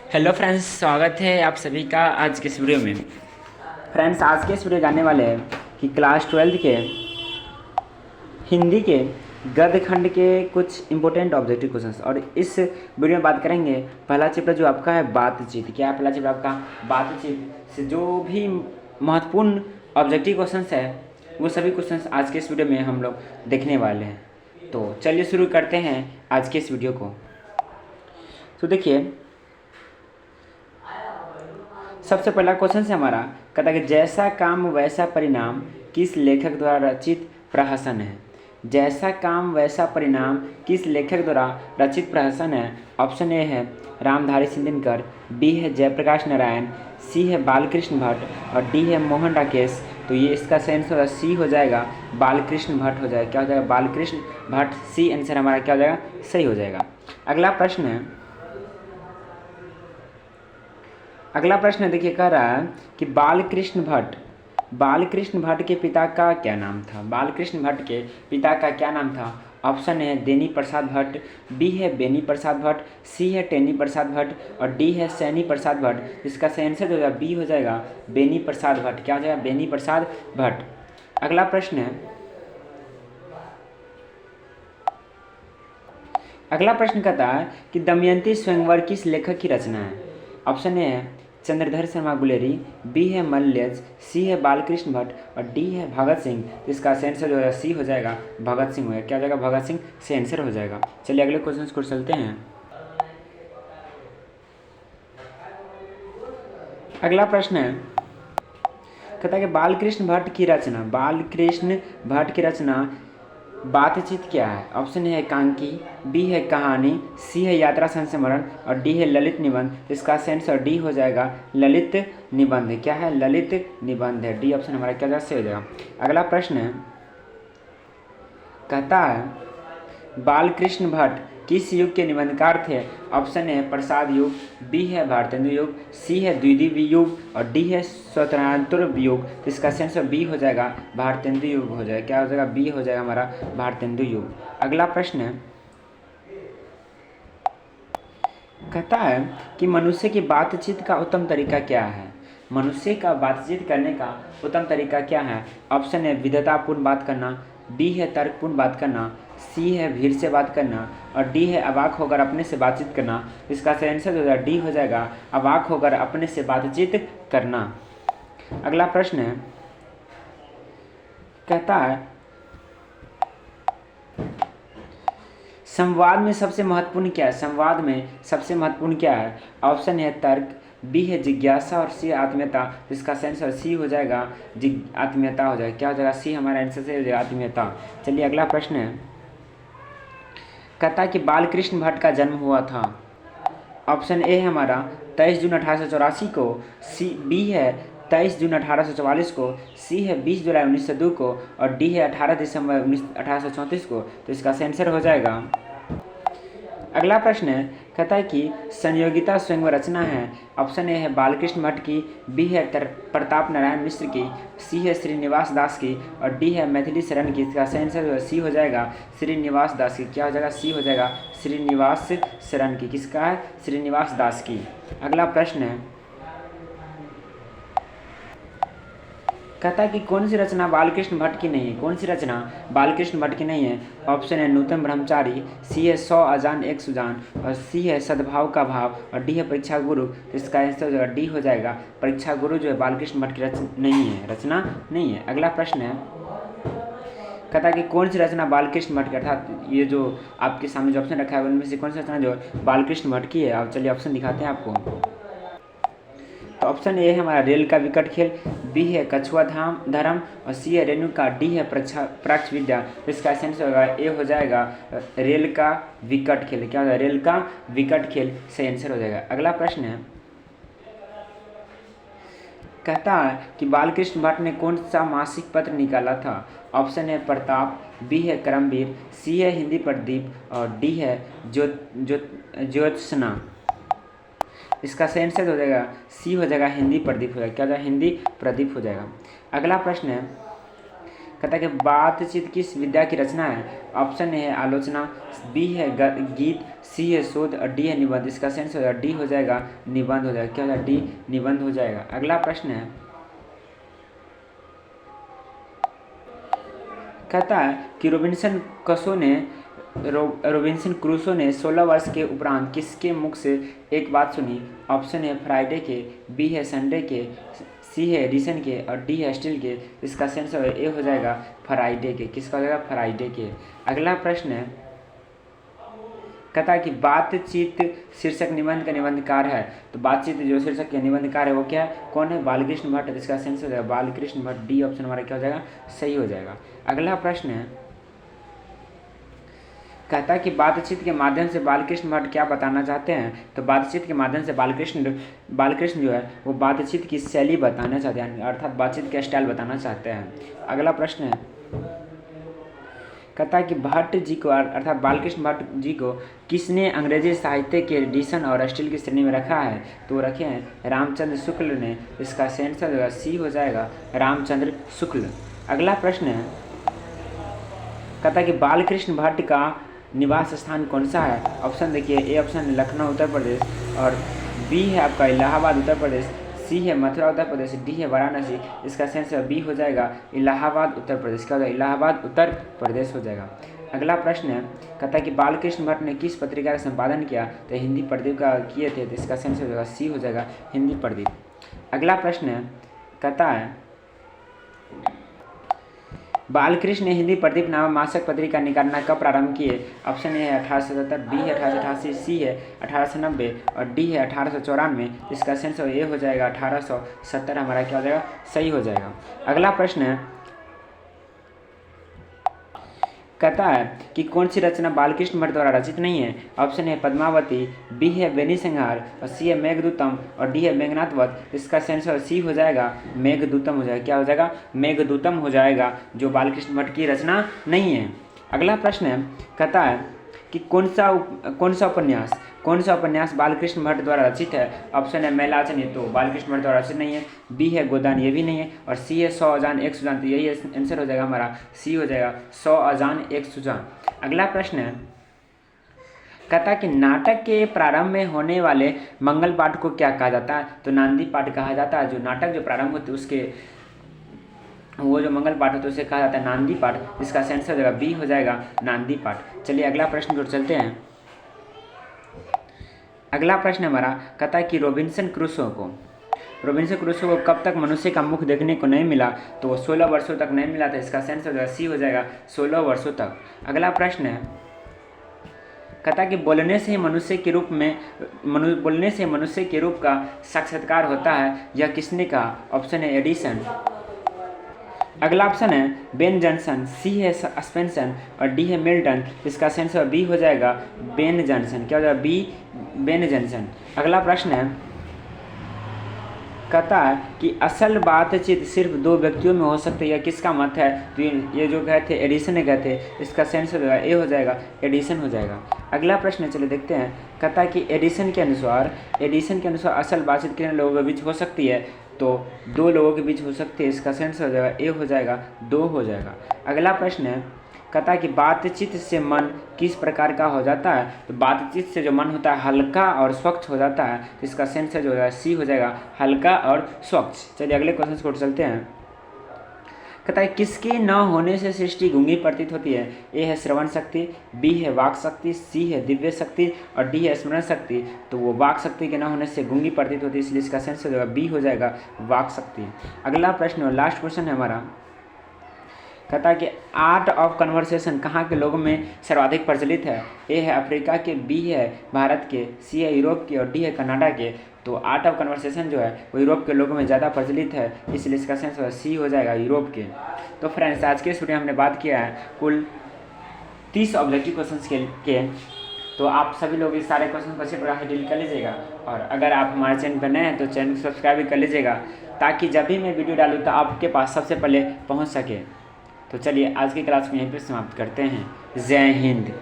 Hello friends, स्वागत है आप सभी का आज के इस वीडियो में। फ्रेंड्स, आज के इस वीडियो जानने वाले हैं कि क्लास 12 के हिंदी के गद्य खंड के कुछ इंपॉर्टेंट ऑब्जेक्टिव क्वेश्चंस। और इस वीडियो में बात करेंगे पहला चैप्टर जो आपका है बातचीत। क्या है पहला चैप्टर आपका? बातचीत से जो भी महत्वपूर्ण ऑब्जेक्टिव क्वेश्चंस है वो सभी क्वेश्चंस आज के इस वीडियो में हम लोग देखने वाले हैं। तो चलिए शुरू करते हैं आज के इस वीडियो को। तो देखिए, सबसे पहला क्वेश्चन है हमारा, कहता है कि जैसा काम वैसा परिणाम किस लेखक द्वारा रचित प्रहसन है। जैसा काम वैसा परिणाम किस लेखक द्वारा रचित प्रहसन है? ऑप्शन ए है रामधारी सिंह दिनकर, बी है जयप्रकाश नारायण, सी है बालकृष्ण भट्ट और डी है मोहन राकेश। तो ये इसका सही आंसर सी हो जाएगा, बालकृष्ण भट्ट हो जाएगा। क्या हो जाएगा? बालकृष्ण भट्ट। सी आंसर हमारा क्या हो जाएगा? सही हो जाएगा। अगला प्रश्न देखिए, कह रहा है कि बालकृष्ण भट्ट के पिता का क्या नाम था? बालकृष्ण भट्ट के पिता का क्या नाम था? ऑप्शन है देनी प्रसाद भट्ट, बी है बेनी प्रसाद भट्ट, सी है टेनी प्रसाद भट्ट और डी है सैनी प्रसाद भट्ट। इसका सही आंसर जो होगा बी हो जाएगा, बेनी प्रसाद भट्ट। क्या हो जाएगा? बेनी प्रसाद भट्ट। अगला प्रश्न कहता है कि दमयंती स्वयंवर किस लेखक की रचना है? ऑप्शन ए है चंद्रधर शर्मा गुलेरी, बी है मल्यज, सी है बालकृष्ण भट्ट और डी है भगत सिंह। तो इसका सही आंसर जो है सी हो जाएगा, भगत सिंह हो जाएगा। क्या हो जाएगा? भगत सिंह से आंसर हो जाएगा। चलिए अगले क्वेश्चन को चलते हैं। अगला प्रश्न है, कहता है कि बालकृष्ण भट्ट की रचना बातचीत क्या है? ऑप्शन है एकांकी, बी है कहानी, सी है यात्रा संस्मरण और डी है ललित निबंध। इसका आंसर डी हो जाएगा, ललित निबंध। क्या है? ललित निबंध है। डी ऑप्शन हमारा क्या सही हो जाएगा। अगला प्रश्न है, कहता है बालकृष्ण भट्ट किस युग के निबंधकार थे? ऑप्शन है प्रसाद युग, बी है भारतेंदु युग, सी है द्विदीप युग और डी है स्वतंत्र युग। तो इसका आंसर बी हो जाएगा, भारतेंदु युग हो जाएगा। क्या हो जाएगा? बी हो जाएगा हमारा, भारतेंदु युग। अगला प्रश्न है, कहता है कि मनुष्य की बातचीत का उत्तम तरीका क्या है? मनुष्य का बातचीत करने का उत्तम तरीका क्या है? ऑप्शन है विधतापूर्ण बात करना, बी है तर्कपूर्ण बात करना, सी है भीड़ से बात करना और डी है अवाक होकर अपने से बातचीत करना। इसका सही आंसर जो है डी हो जाएगा, अवाक होकर अपने से बातचीत करना। अगला प्रश्न है, कहता है संवाद में सबसे महत्वपूर्ण क्या है? संवाद में सबसे महत्वपूर्ण क्या है? ऑप्शन है तर्क, बी है जिज्ञासा और सी है आत्मीयता। इसका आंसर सी हो जाएगा, आत्मीयता हो जाएगा। क्या हो जाएगा? सी हमारा आंसर से हो जाएगा, आत्मीयता। चलिए अगला प्रश्न है, कहता है कि बालकृष्ण भट्ट का जन्म हुआ था। ऑप्शन ए है हमारा 23 जून 1884 को, सी बी है 23 जून 1844 को, सी है 20 जुलाई 1902 को और डी है 18 दिसंबर 1834 को। तो इसका आंसर हो जाएगा। अगला प्रश्न है, कहता है कि संयोगिता स्वयंवर रचना है। ऑप्शन ए है बालकृष्ण भट्ट की, बी है प्रताप नारायण मिश्र की, सी है श्रीनिवास दास की और डी है मैथिली शरण की। इसका आंसर सी हो जाएगा, श्रीनिवास दास की। क्या हो जाएगा? सी हो जाएगा, श्रीनिवास शरण की। किसका है? श्रीनिवास दास की। अगला प्रश्न है, कहता है कि कौन सी रचना बालकृष्ण भट्ट की नहीं है? कौन सी रचना बालकृष्ण भट्ट की नहीं है? ऑप्शन है नूतन ब्रह्मचारी, सी है 100 अजान एक सुजान और सी है सद्भाव का भाव और डी है परीक्षा गुरु। तो इसका आंसर हो जाएगा डी हो जाएगा, परीक्षा गुरु जो है बालकृष्ण भट्ट की रचना नहीं है। अगला प्रश्न है, कहता है कि कौन सी रचना बालकृष्ण भट्ट की, अर्थात ये जो आपके सामने जो ऑप्शन रखा है उनमें से कौन सी रचना जो बालकृष्ण भट्ट की है? अब चलिए ऑप्शन दिखाते हैं आपको। तो ऑप्शन ए है हमारा रेल का विकट खेल, बी है कछुआ धर्म और सी है रेणुका, डी है प्राच्य विद्या। तो इसका आंसर होगा ए हो जाएगा, रेल का विकट खेल। क्या होगा? रेल का विकट खेल सही आंसर हो जाएगा। अगला प्रश्न है, कहता है कि बालकृष्ण भट्ट ने कौन सा मासिक पत्र निकाला था? ऑप्शन है प्रताप, बी है करमवीर, सी है हिंदी प्रदीप और डी है ज्योत्सना। इसका सही आंसर हो जाएगा सी हो जाएगा, हिंदी प्रदीप हो जाएगा। क्या हो जाएगा? हिंदी प्रदीप हो जाएगा। अगला प्रश्न है, कहता है कि बातचीत किस विद्या की रचना है? ऑप्शन ए है आलोचना, बी है गीत, सी है शोध और डी है निबंध। इसका सेंस हो जाएगा डी हो जाएगा, निबंध हो जाएगा। क्या हो जाएगा? डी निबंध हो जाएगा। अगला प्रश्न है, कहता है कि रोबिन्सन क्रूसो ने 16 वर्ष के उपरांत किसके मुख से एक बात सुनी? ऑप्शन है फ्राइडे के, बी है संडे के, सी है एडिसन के और डी है स्टील के। इसका सेंस ए हो जाएगा फ्राइडे के। किसका हो जाएगा? फ्राइडे के। अगला प्रश्न है, कहता है कि बातचीत शीर्षक निबंध का निबंधकार है। तो बातचीत जो शीर्षक के निबंधकार है वो क्या है? कौन है? बालकृष्ण भट्ट। इसका सेंस हो जाएगा बालकृष्ण भट्ट। डी ऑप्शन हमारा क्या हो जाएगा? सही हो जाएगा। अगला प्रश्न है, कहता है कि बातचीत के माध्यम से बालकृष्ण भट्ट क्या बताना चाहते हैं? तो बातचीत के माध्यम से बालकृष्ण जो है वो बातचीत की शैली बताना चाहते हैं, अर्थात बातचीत का स्टाइल बताना चाहते हैं। अगला प्रश्न है, कहता है कि भट्ट जी को अर्थात बालकृष्ण भट्ट जी को किसने अंग्रेजी साहित्य के एडिशन और स्टील की श्रेणी में रखा है? तो वो रखे हैं रामचंद्र शुक्ल ने। इसका सेंस हो जाएगा सी हो जाएगा रामचंद्र शुक्ल। अगला प्रश्न है, कहता है कि बालकृष्ण भट्ट का निवास स्थान कौन सा है? ऑप्शन देखिए, ए ऑप्शन है लखनऊ उत्तर प्रदेश और बी है आपका इलाहाबाद उत्तर प्रदेश, सी है मथुरा उत्तर प्रदेश, डी है वाराणसी। इसका सेंस बी हो जाएगा इलाहाबाद उत्तर प्रदेश। क्या हो जाएगा? इलाहाबाद उत्तर प्रदेश हो जाएगा। अगला प्रश्न है, कहता है कि बालकृष्ण भट्ट ने किस पत्रिका का संपादन किया? तो हिंदी प्रदीप का किए थे। तो इसका सेंस हो जाएगा सी हो जाएगा हिंदी प्रदीप। अगला प्रश्न है, कहता है बालकृष्ण ने हिंदी प्रदीप नामक मासिक पत्रिका निकालना कब प्रारंभ किए? ऑप्शन ए है 1877, बी है 1888, सी है 1890 और डी है 1894। इसका सेंस ए हो जाएगा 1870 हमारा क्या हो जाएगा? सही हो जाएगा। अगला प्रश्न है, कहता है कि कौन सी रचना बालकृष्ण भट्ट द्वारा रचित नहीं है? ऑप्शन है पद्मावती, बी है बेनी संहार और सी है मेघदूतम और डी है मेघनाथ वध। इसका सेंस सी हो जाएगा मेघदूतम हो जाएगा। क्या हो जाएगा? मेघदूतम हो जाएगा, जो बालकृष्ण भट्ट की रचना नहीं है। अगला प्रश्न है, कहता है कि कौन सा उपन्यास बालकृष्ण भट्ट द्वारा रचित है? ऑप्शन है मैलाचन, तो बालकृष्ण भट्ट द्वारा रचित नहीं है। बी है गोदान, ये भी नहीं है और सी है 100 अजान एक सुजान। तो यही आंसर हो जाएगा हमारा, सी हो जाएगा 100 अजान एक सुजान। अगला प्रश्न है, कहता है कि नाटक के प्रारंभ में होने वाले मंगल पाठ को क्या कहा जाता है? तो नांदी पाठ कहा जाता है। जो नाटक जो प्रारंभ होते उसके वो जो मंगल पाठ होता है उसे कहा जाता है नांदी पाठ। इसका सेंस हो जाएगा बी हो जाएगा नांदी पाठ। चलिए अगला प्रश्न की ओर चलते हैं। अगला प्रश्न हमारा, कहता है कि रोबिन्सन क्रूसो को कब तक मनुष्य का मुख देखने को नहीं मिला? तो वो 16 वर्षों तक नहीं मिला था। इसका सेंस हो जाएगा सी हो जाएगा 16 वर्षों तक। अगला प्रश्न है, कहता है कि बोलने से मनुष्य के रूप का साक्षात्कार होता है, यह किसने कहा? ऑप्शन है एडिसन। अगला ऑप्शन है बेन जॉनसन, सी है स्पेंसन और डी है मिल्टन। इसका सेंस बी हो जाएगा बेन जॉनसन। क्या हो जाएगा? B Ben Johnson. अगला प्रश्न है, कहता है कि असल बातचीत सिर्फ दो व्यक्तियों में हो सकती है, यह किसका मत है? तो ये जो कहे थे एडिसन ने कहे थे। इसका सेंस हो जाएगा ए हो जाएगा एडिसन हो जाएगा। अगला प्रश्न चलिए देखते हैं। कहता है कि एडिसन के अनुसार असल बातचीत कितने लोगों के बीच हो सकती है? तो 2 लोगों के बीच हो सकती है। इसका सेंस हो जाएगा ए हो जाएगा 2 हो जाएगा। अगला प्रश्न है, कहता है कि बातचीत से मन किस प्रकार का हो जाता है? तो बातचीत से जो मन होता है हल्का और स्वच्छ हो जाता है। तो इसका सेंस जो है सी हो जाएगा हल्का और स्वच्छ। चलिए अगले क्वेश्चन को चलते हैं। कहता है किसके न होने से सृष्टि गूंगी प्रतीत होती है? ए है श्रवण शक्ति, बी है वाक शक्ति, सी है दिव्य शक्ति और डी है स्मरण शक्ति। तो वो वाक शक्ति के न होने से गूंगी प्रतीत होती है, इसलिए इसका सेंस हो जाएगा बी हो जाएगा वाक शक्ति। अगला प्रश्न लास्ट क्वेश्चन है हमारा। कहता है कि आर्ट ऑफ कन्वर्सेशन कहाँ के लोगों में सर्वाधिक प्रचलित है? ए है अफ्रीका के, बी है भारत के, सी है यूरोप के और डी है कनाडा के। तो आर्ट ऑफ कन्वर्सेशन जो है वो यूरोप के लोगों में ज़्यादा प्रचलित है, इसलिए इसका सेंस सी हो जाएगा यूरोप के। तो फ्रेंड्स आज के इस वीडियो में हमने बात किया है कुल 30 ऑब्जेक्टिव क्वेश्चन के। तो आप सभी लोग इस सारे क्वेश्चन को अच्छे प्रकार से डील कर लीजिएगा और अगर आप हमारे चैनल पर नए हैं तो चैनल को सब्सक्राइब भी कर लीजिएगा, ताकि जब भी मैं वीडियो डालूँ तो आपके पास सबसे पहले पहुँच सके। तो चलिए आज की क्लास को यहीं पर समाप्त करते हैं। जय हिंद।